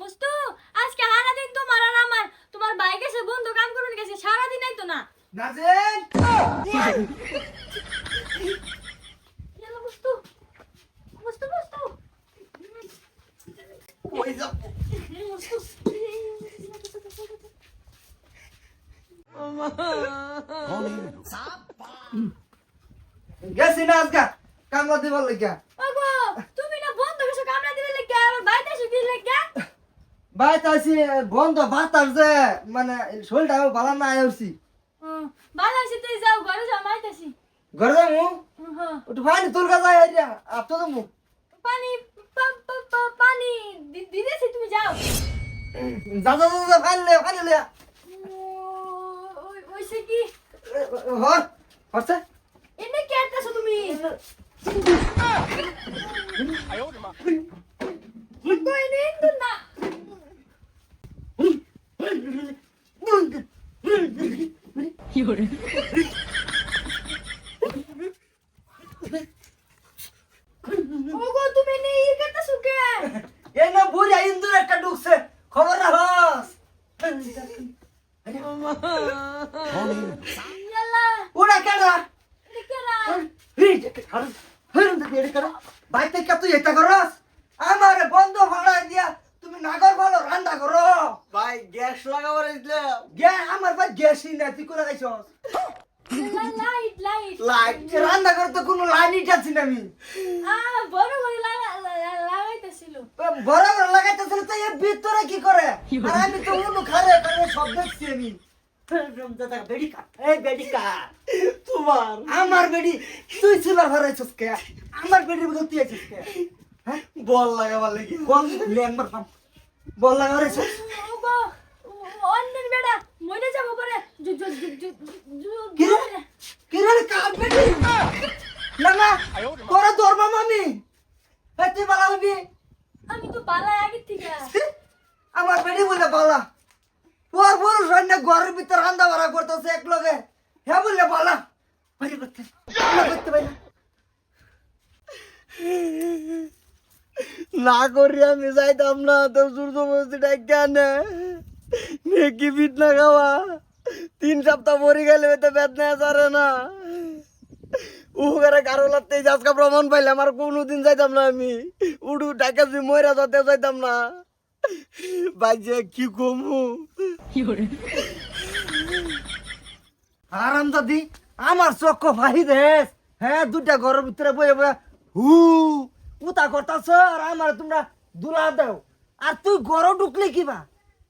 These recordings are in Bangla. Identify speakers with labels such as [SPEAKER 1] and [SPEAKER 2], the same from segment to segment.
[SPEAKER 1] মুস্তু আজকে সারাদিন তোমার আর আমার তোমার ভাই গেছে বন্ধু কাম করুন গেছে সারাদিন নাই তো না
[SPEAKER 2] নাজেন
[SPEAKER 1] চলো মুস্তু মুস্তু মুস্তু
[SPEAKER 2] কই যাব গেছি না আজকে কামলা দিবার লাগিয়া
[SPEAKER 1] ওগো তুমি না বন্ধু গেছে কামড়া দিলে লাগা আর ভাই দেশে কি লাগা
[SPEAKER 2] ভাই তাইছি বন্ধ বাতাস যে মানে শরীরটা ভালো না আইছি
[SPEAKER 1] ভালো আছে তুই যাও ঘরে যাও মাইতাছি
[SPEAKER 2] ঘরে যাবো
[SPEAKER 1] হ্যাঁ
[SPEAKER 2] একটু পানি তোর কাছে আইয়া আপতো তো মুখ
[SPEAKER 1] পানি পানি দিতেছি তুমি যাও
[SPEAKER 2] যা যা যা পানি লে
[SPEAKER 1] ওইসে কি
[SPEAKER 2] হচ্ছে
[SPEAKER 1] এনে কি আইতাছো তুমি তো এনে ইন্দু না ওগো তুমি নে ই করতেছো কে
[SPEAKER 2] এ না বুড়ি ইন্দুর একটা ঢুকছে খবর রাখস
[SPEAKER 1] ইয়াল্লা
[SPEAKER 2] ওরা কেডা
[SPEAKER 1] দেখেরা
[SPEAKER 2] বাইতে কে তুই এটা করস আমার বন্ধ ভাড়া দিয়া তুমি নাগর ভালো রান্না করো
[SPEAKER 3] ভাই গ্যাস লাগাবার দিলাম
[SPEAKER 2] গে আমার ভাই গ্যাসই না তুই কোলা খাইছস
[SPEAKER 1] লাইট লাইট
[SPEAKER 3] লাইট
[SPEAKER 2] রান্না করতে কোনো লাইনই টানছি না আমি
[SPEAKER 1] বড় করে লাগাইতেছিল
[SPEAKER 2] বড় বড় লাগাইতেছিল তো এর ভিতরে কি করে আর আমি তো উনু খারে করে সব দেখছি আমি
[SPEAKER 3] বেডিকা এই বেডিকা তোমার
[SPEAKER 2] আমার বেডি তুই ছিল হারাইছস কে আমার বেডির বদল তুই আছিস কে হ্যাঁ
[SPEAKER 3] বল লাগাবার লাগি
[SPEAKER 2] বল লেম্বার পাম বল লাগা হারাইছস
[SPEAKER 1] ওগো অন্যের বেড়া মরে যাব পরে
[SPEAKER 2] কি রে কি রে কার বেডি না না তোরা ধরবাম আমি এই তুই বালা হবি
[SPEAKER 1] আমি তো পালাই আগে থেকে
[SPEAKER 2] আমার বেডি বলে বালা ওর বল রান্না ঘরের ভিতর রান্না বাড়া করতেছে এক লগে হ্যাঁ বললে বালা বাইরে করতে পারি না
[SPEAKER 3] না করি আমি যাইতাম না তো সূর্য বস্তি ডাক্তার নেকি পিঠ না খাওয়া 3 সপ্তাহ মরি গেলে তো বেদনা সারে না উগারে কারো লাগতে আজকে প্রমাণ পাইলাম আর কোনোদিন যাইতাম না আমি উডু টাকা যদি মইরা যাতে যাইতাম না বাজে কি কমু
[SPEAKER 2] আরাম দাদি আমার চক্ক ভাই দেশ হ্যাঁ দুটা ঘরের ভিতরে বয়ে বয়ে হু উতা করতাছ আর আমার তোমরা দুলা দাও আর তুই ঘর ঢুকলি কিবা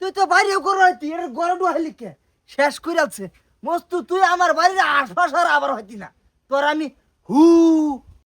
[SPEAKER 2] তুই তো বাইরেও ঘর হইতি এর ঘর ঢুকাইলি কে শেষ করে আছে মস্তু তুই আমার বাড়ির আশপাশ আর আবার হইতি না তোর আমি হু